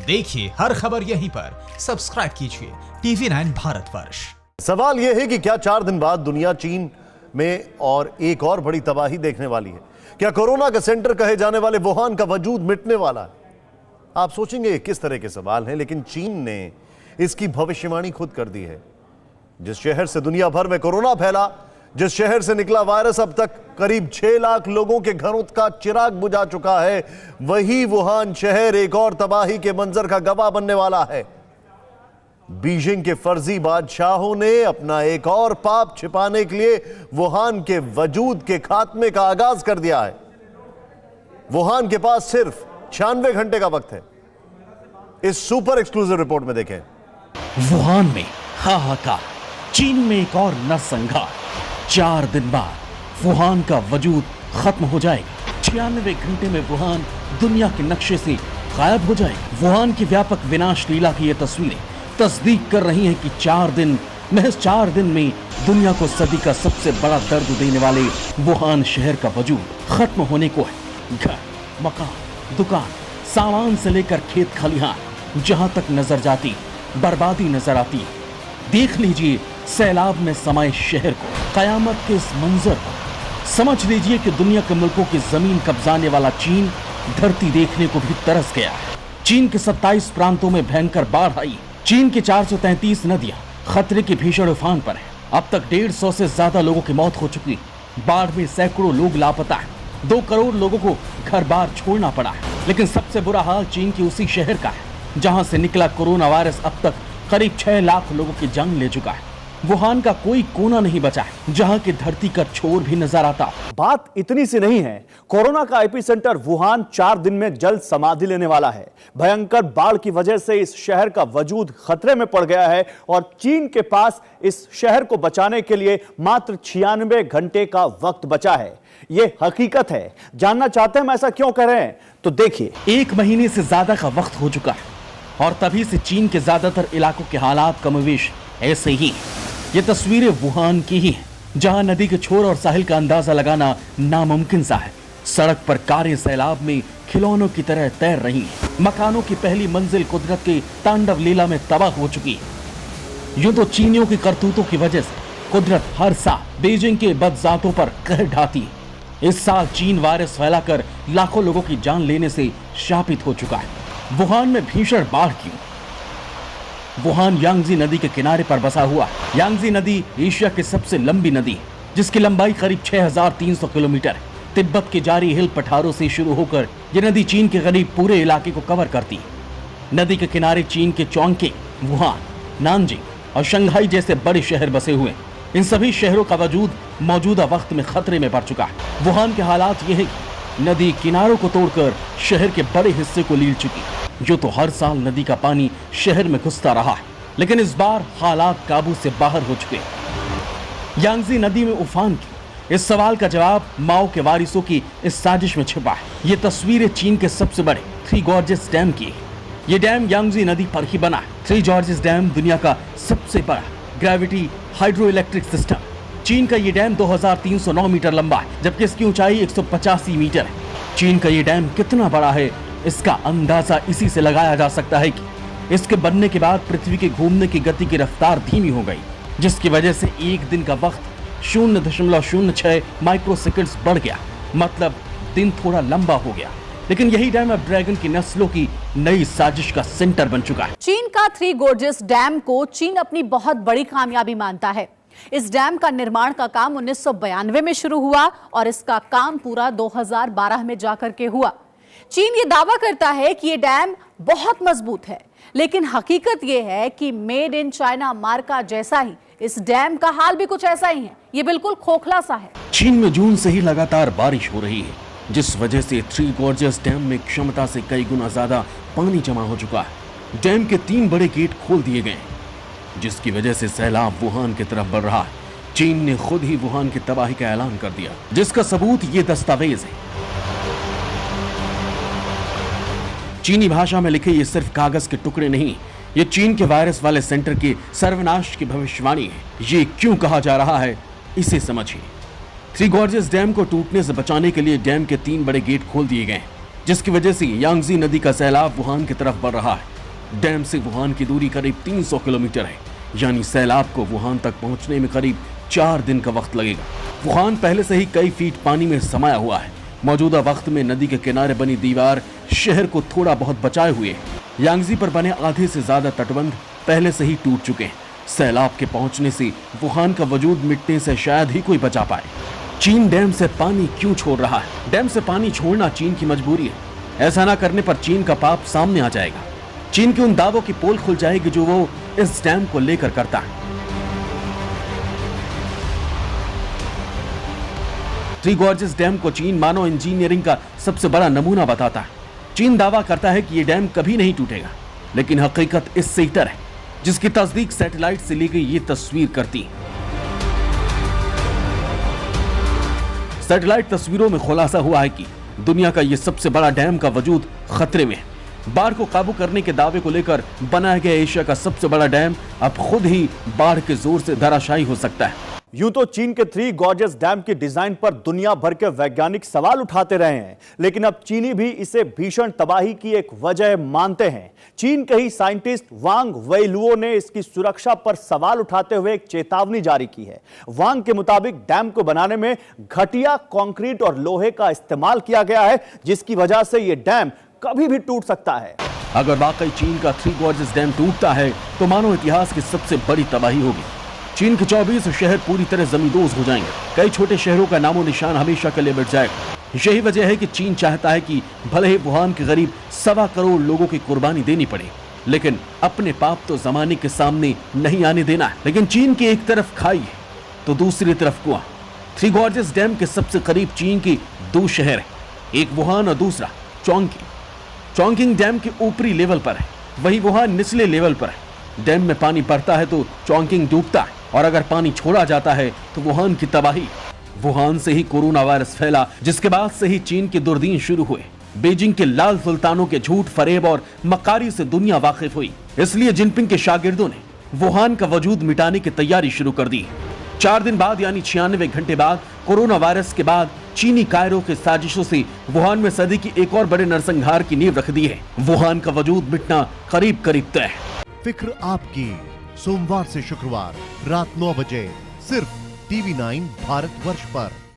देखिए हर खबर यहीं पर, सब्सक्राइब कीजिए TV9 भारतवर्ष। सवाल यह है कि क्या 4 दिन बाद दुनिया चीन में और एक और बड़ी तबाही देखने वाली है? क्या कोरोना का सेंटर कहे जाने वाले वुहान का वजूद मिटने वाला है? आप सोचेंगे किस तरह के सवाल हैं, लेकिन चीन ने इसकी भविष्यवाणी खुद कर दी है। जिस शहर से दुनिया भर में कोरोना फैला, जिस शहर से निकला वायरस, अब तक करीब 6 लाख लोगों के घरों का चिराग बुझा चुका है, वही वुहान शहर एक और तबाही के मंजर का गवाह बनने वाला है। बीजिंग के फर्जी बादशाहों ने अपना एक और पाप छिपाने के लिए वुहान के वजूद के खात्मे का आगाज कर दिया है। वुहान के पास सिर्फ 96 घंटे का वक्त है। इस सुपर एक्सक्लूसिव रिपोर्ट में देखें। वुहान में हाहाकार, चीन में एक और नरसंहार। 4 दिन बाद वुहान का वजूद खत्म हो जाएगा। 96 घंटे में वुहान दुनिया के नक्शे से गायब हो जाएगा। वुहान की व्यापक विनाश लीला की ये तस्वीरें तस्दीक कर रही हैं कि 4 दिन, महज 4 दिन में दुनिया को सदी का सबसे बड़ा दर्द देने वाले वुहान शहर का वजूद खत्म होने को है। घर, मकान, दुकान, सामान से लेकर खेत खलिहान, जहां तक नजर जाती बर्बादी नजर आती है। देख लीजिए सैलाब में समाये शहर को, कयामत के इस मंजर को। समझ लीजिए कि दुनिया के मुल्कों की जमीन कब्जाने वाला चीन धरती देखने को भी तरस गया है। चीन के 27 प्रांतों में भयंकर बाढ़ आई। चीन की 433 नदियां खतरे के भीषण उफान पर है। अब तक 150 से ज्यादा लोगों की मौत हो चुकी। बाढ़ में सैकड़ों लोग लापता है। 2 करोड़ लोगों को घर बार छोड़ना पड़ा है। लेकिन सबसे बुरा हाल चीन के उसी शहर का है जहां से निकला कोरोना वायरस अब तक करीब 6 लाख लोगों की जान ले चुका है। वुहान का कोई कोना नहीं बचा है जहां की धरती का छोर भी नजर आता। बात इतनी सी नहीं है, कोरोना का एपिसेंटर वुहान 4 दिन में जल समाधि लेने वाला है। भयंकर बाढ़ की वजह से इस शहर का वजूद खतरे में पड़ गया है और चीन के पास इस शहर को बचाने के लिए मात्र 96 घंटे का वक्त बचा है। यह हकीकत है। जानना चाहते हैं हम ऐसा क्यों कर रहे हैं? तो देखिए, 1 महीने से ज्यादा का वक्त हो चुका है और तभी से चीन के ज्यादातर इलाकों के हालात कमोवेश ऐसे ही। ये तस्वीरें वुहान की ही हैं, जहां नदी के छोर और साहिल का अंदाजा लगाना नामुमकिन सा है। सड़क पर कारें सैलाब में खिलौनों की तरह तैर रही हैं। मकानों की पहली मंजिल कुदरत के तांडव लीला में तबाह हो चुकी है। यूं तो चीनियों की करतूतों की वजह से कुदरत हर साल बीजिंग के बदजातों पर कहर ढाती है। इस साल चीन वायरस फैलाकर लाखों लोगों की जान लेने से शापित हो चुका है। वुहान में भीषण बाढ़ क्यों? वुहान यांगजी नदी के किनारे पर बसा हुआ है। यांगजी नदी एशिया की सबसे लंबी नदी है, जिसकी लंबाई करीब 6300 किलोमीटर है। तिब्बत के जारी हिल पठारों से शुरू होकर यह नदी चीन के करीब पूरे इलाके को कवर करती है। नदी के किनारे चीन के चोंगकिंग, वुहान, नानजिंग और शंघाई जैसे बड़े शहर बसे हुए हैं। इन सभी शहरों का वजूद मौजूदा वक्त में खतरे में पड़ चुका है। वुहान के हालात यह है कि नदी किनारों को तोड़कर शहर के बड़े हिस्से को लील चुकी है। जो तो हर साल नदी का पानी शहर में घुसता रहा है, लेकिन इस बार हालात काबू से बाहर हो चुके हैं। यांगजी नदी में उफान क्यों? इस सवाल का जवाब माओ के वारिसों की इस साजिश में छिपा है। ये तस्वीरें चीन के सबसे बड़े 3 गॉर्जेस डैम की है। ये डैम यांगजी नदी पर ही बना है। 3 गॉर्जेस डैम दुनिया का सबसे बड़ा ग्रेविटी हाइड्रो इलेक्ट्रिक सिस्टम। चीन का ये डैम 2309 मीटर लंबा है, जबकि इसकी ऊंचाई 185 मीटर है। चीन का ये डैम कितना बड़ा है, इसका अंदाजा इसी से लगाया जा सकता है कि इसके बनने के बाद पृथ्वी के घूमने की गति की रफ्तार धीमी हो गई, जिसकी वजह से एक दिन का वक्त 0.06 माइक्रोसेकंड्स बढ़ गया। मतलब दिन थोड़ा लंबा हो गया। लेकिन यही डैम अब ड्रैगन की नस्लों की नई साजिश का सेंटर बन चुका है। चीन का 3 गॉर्जेस डैम को चीन अपनी बहुत बड़ी कामयाबी मानता है। इस डैम का निर्माण का काम 1992 में शुरू हुआ और इसका काम पूरा 2012 में जाकर के हुआ। चीन ये दावा करता है कि ये डैम बहुत मजबूत है, लेकिन हकीकत ये है कि मेड इन चाइना मार्का जैसा ही इस डैम का हाल भी कुछ ऐसा ही है। ये बिल्कुल खोखला सा है। चीन में जून से ही लगातार बारिश हो रही है, जिस वजह से 3 गॉर्जेस डैम में क्षमता से कई गुना ज्यादा पानी जमा हो चुका है। डैम के 3 बड़े गेट खोल दिए गए हैं, जिसकी वजह से सैलाब वुहान की तरफ बढ़ रहा है। चीन ने खुद ही वुहान की तबाही का ऐलान कर दिया, जिसका सबूत ये दस्तावेज है। चीनी भाषा में लिखे ये सिर्फ कागज के टुकड़े नहीं, ये चीन के वायरस वाले सेंटर के सर्वनाश की भविष्यवाणी है। ये क्यों कहा जा रहा है, इसे समझिए। 3 गॉर्जेस डैम को टूटने से बचाने के लिए डैम के 3 बड़े गेट खोल दिए गए हैं, जिसकी वजह से यांगजी नदी का सैलाब वुहान की तरफ बढ़ रहा है। डैम से वुहान की दूरी करीब 300 किलोमीटर है, यानी सैलाब को वुहान तक पहुंचने में करीब 4 दिन का वक्त लगेगा। वुहान पहले से ही कई फीट पानी में समाया हुआ है। मौजूदा वक्त में नदी के किनारे बनी दीवार शहर को थोड़ा बहुत बचाए हुए है। यांगजी पर बने आधे से ज्यादा तटबंध पहले से ही टूट चुके हैं। सैलाब के पहुंचने से वुहान का वजूद मिटने से शायद ही कोई बचा पाए। चीन डैम से पानी क्यों छोड़ रहा है? डैम से पानी छोड़ना चीन की मजबूरी है। ऐसा ना करने पर चीन का पाप सामने आ जाएगा। चीन के उन दावों की पोल खुल जाएगी जो वो इस डैम को लेकर करता है। थ्री गॉर्जेस डैम को चीन मानव इंजीनियरिंग का सबसे बड़ा नमूना बताता है। चीन दावा करता है कि ये डैम कभी नहीं टूटेगा, लेकिन हकीकत इससे इतर है, जिसकी तस्दीक सैटेलाइट से ली गई ये तस्वीर करती है। सैटेलाइट तस्वीरों में खुलासा हुआ है कि दुनिया का ये सबसे बड़ा डैम का वजूद खतरे में है। बाढ़ को काबू करने के दावे को लेकर बनाया गया एशिया का सबसे बड़ा डैम अब खुद ही बाढ़ के जोर से धराशायी हो सकता है। यूं तो चीन के थ्री गॉर्जेस डैम की डिजाइन पर दुनिया भर के वैज्ञानिक सवाल उठाते रहे हैं, लेकिन अब चीनी भी इसे भीषण तबाही की एक वजह मानते हैं। चीन के ही साइंटिस्ट वांग वेइलुओ ने इसकी सुरक्षा पर सवाल उठाते हुए एक चेतावनी जारी की है। वांग के मुताबिक डैम को बनाने में घटिया कंक्रीट और लोहे का इस्तेमाल किया गया है, जिसकी वजह से यह डैम कभी भी टूट सकता है। अगर वाकई चीन का थ्री गॉर्जेस डैम टूटता है तो मानव इतिहास की सबसे बड़ी तबाही होगी। चीन के 24 शहर पूरी तरह जमींदोज हो जाएंगे। कई छोटे शहरों का नामो निशान हमेशा के लिए मिट जाएगा। यही वजह है कि चीन चाहता है कि भले ही वुहान के करीब 1.25 करोड़ लोगों की कुर्बानी देनी पड़े, लेकिन अपने पाप तो जमाने के सामने नहीं आने देना है। लेकिन चीन की एक तरफ खाई है तो दूसरी तरफ कुआं। थ्री गॉर्जेस डैम के सबसे करीब चीन की 2 शहर है, एक वुहान और दूसरा चोंगकिंग। चोंगकिंग डैम के ऊपरी लेवल पर है, वही वुहान निचले लेवल पर है। डैम में पानी बढ़ता है तो चोंगकिंग डूबता है, और अगर पानी छोड़ा जाता है तो वुहान की तबाही। वुहान से ही कोरोना वायरस फैला, जिसके बाद से ही चीन के दुर्दीन शुरू हुए। बीजिंग के लाल सुल्तानों के झूठ फरेब और मक्कारी से दुनिया वाकिफ हुई, इसलिए जिनपिंग के शागिर्दों ने वुहान का वजूद मिटाने की तैयारी शुरू कर दी। 4 दिन बाद यानी 96 घंटे बाद कोरोना वायरस के बाद चीनी कायरों के साजिशों से वुहान में सदी की एक और बड़े नरसंहार की नींव रख दी है। वुहान का वजूद मिटना करीब करीब तय है। फिक्र आपकी, सोमवार से शुक्रवार रात 9 बजे सिर्फ TV9 भारतवर्ष पर।